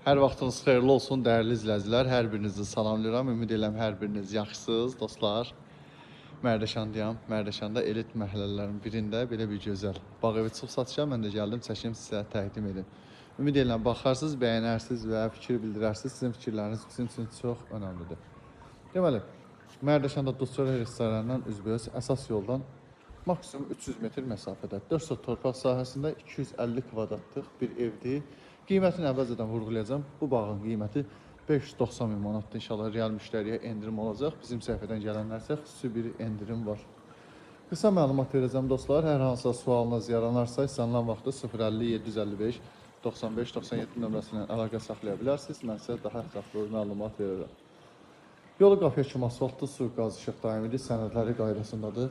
Hər vaxtınız xeyirli olsun, dəyərli izləyicilər. Hər birinizi salamlayıram. Ümid edirəm hər biriniz yaxşısınız, dostlar. Mərdəkandayam. Mərdəkanda elit məhəllələrin birində belə bir gözəl bağ evi çıxıb satışa. Mən də gəldim, çəkim sizə təqdim edim. Ümid edirəm baxarsınız, bəyənərsiniz və fikir bildirərsiniz. Sizin fikirləriniz bizim üçün çox önəmlidir. Deməli, Mərdəkanda Dustçöl restoranından üzbəüz əsas yoldan maksimum 300 metr məsafədə 4 sot torpaq sahəsində 250 kvadratlıq bir evdir. Qiymətini əvvəlcədən vurğulayacağım. Bu bağın qiyməti 590 min manatdır. İnşallah real müştəriyə endirim olacaq. Bizim səhifədən gələnlərsə xüsusi bir endirim var. Qısa məlumat verəcəm dostlar. Hər hansısa sualınız yaranarsa istənilən vaxtda 050 755 95 97 nömrəsindən əlaqə saxlaya bilərsiniz. Mən sizə daha ətraflı məlumat verirəm. Yolu qapıya kimi asfaltlı, su, qaz, işıq daimidir, sənədləri qaydasındadır.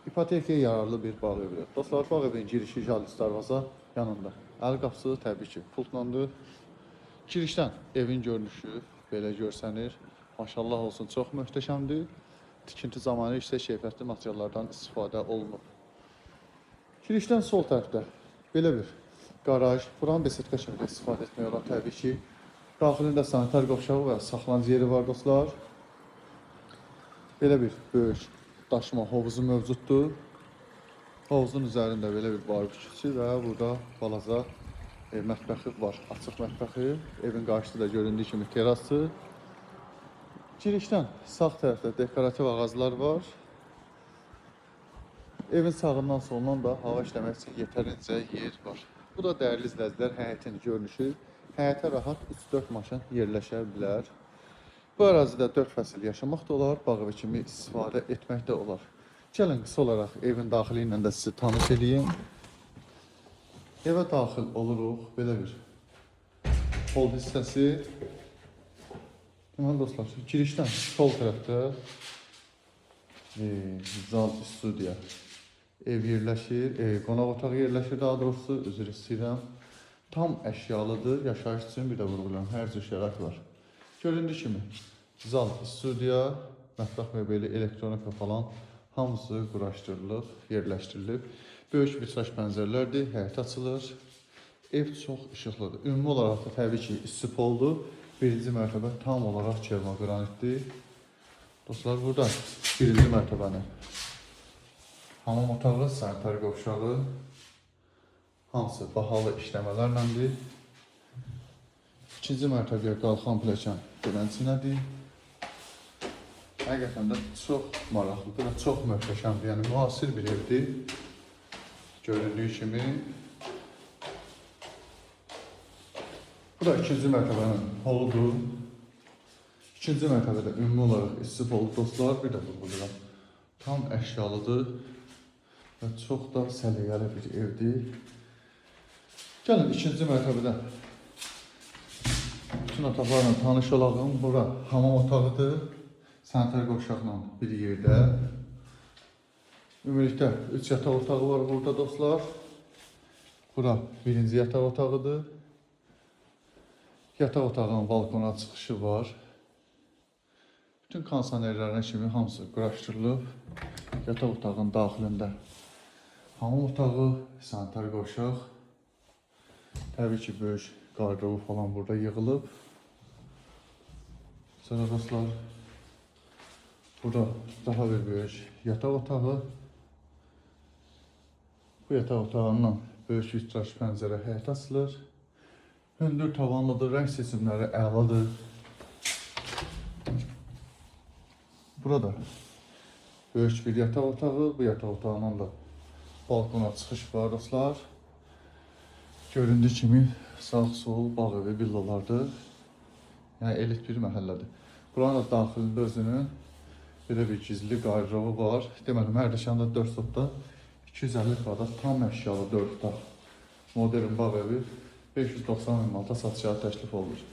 İpotekaya yararlı bir bağ evidir. Dostlar, bağ evinin girişi jalis darvaza yanında. Əl qapısı təbii ki, pultlandır. Girişdən evin görünüşü belə görsənir. Maşallah olsun, çox möhtəşəmdir. Tikinti zamanı yüksək keyfiyyətli materiallardan istifadə olunub. Girişdən sol tərəfdə belə bir qaraj, buranın besetka kimi də istifadə etmək olar təbii ki. Daxilində sanitar qovşağı və saxlanıcı yeri var dostlar. Belə bir böyük daşıma hovuzu mövcuddur. Hovuzun üzərində belə bir barbeküsü və burada balaca mətbəxi var. Açıq mətbəxi. Evin qarşısı da göründüyü kimi terası. Girişdən sağ tərəfdə dekorativ ağaclar var. Evin sağından solundan da hava işləmək üçün yetərincə yer var. Bu da dəyərli izləyicilər həyətin görünüşü. Həyətə rahat 3-4 maşın yerləşə bilər. Bu ərazidə 4 fəsil yaşamaq da olar, bağ evi kimi istifadə etmək də olar. Gəlin qısa olaraq evin daxili ilə də sizi tanış edeyim. Evə daxil oluruq, belə bir hol hissəsi. Deməli dostlar, girişdən sol tərəfdə zal studiya ev yerləşir, qonaq otağı yerləşir daha doğrusu, üzr istəyirəm. Tam əşyalıdır, yaşayış üçün bir də vurğulayıram, hər cür şərait var. Göründüyü kimi zal studiya, mətbəx mebeli, elektronika falan hamısı quraşdırılıb, yerləşdirilib. Böyük vitraj pəncərələrdir, həyət açılır. Ev çox işıqlıdır. Ümumi olaraq da təbii ki, istipoldur. Birinci mərtəbə tam olaraq kermogranitdir. Dostlar, burada birinci mərtəbənin hamam otağı, sanitar qovşağı, hamısı bahalı işləmələrləndir. İkinci mərtəbəyə qalxan pilləkən dilənçinədir. Həqiqətən də çox maraqlıdır və çox möhtəşəmdir. Yəni, müasir bir evdir. Göründüyü kimi. Bu da ikinci mərtəbənin holudur. İkinci mərtəbədə ümumi olaraq istipollu dostlar, bir də vurğulayıram. Tam əşyalıdır və çox da səliqəli bir evdir. Gəlin, ikinci mərtəbədə bütün otaqlarla tanış olağım. Bura hamam otağıdır. Sanitar qovşaqla bir yerdə. Ümumilikdə 3 yataq otağı var burada dostlar. Bura birinci yataq otağıdır. Yataq otağının balkona çıxışı var. Bütün kondisionerlərinə kimi hamısı quraşdırılıb. Yataq otağının daxilində hamam otağı, sanitar qovşaq. Təbii ki, böyük qardırobu falan burada yığılıb. Sonra dostlar, burada daha bir böyük yataq otağı. Bu yataq otağından böyük vitraj pəncərə həyət açılır. Hündür tavanlıdır, rəng seçimləri əladır. Burada böyük bir yataq otağı. Bu yataq otağından da balkona çıxış var dostlar. Göründüyü kimi sağ-sol bağ evi villalardır. Yəni elit bir məhəllədir. Buranın da daxilində özünün belə bir gizli qardırobu var. Deməli, Mərdəkanda 4 sotda 250 kvadrat tam əşyalı 4 otaq modern bağ evi 590 min manata satışa təklif olunur.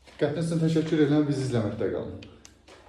Diqqətiniz üçün təşəkkür edirəm, bizi izləməkdə qalın.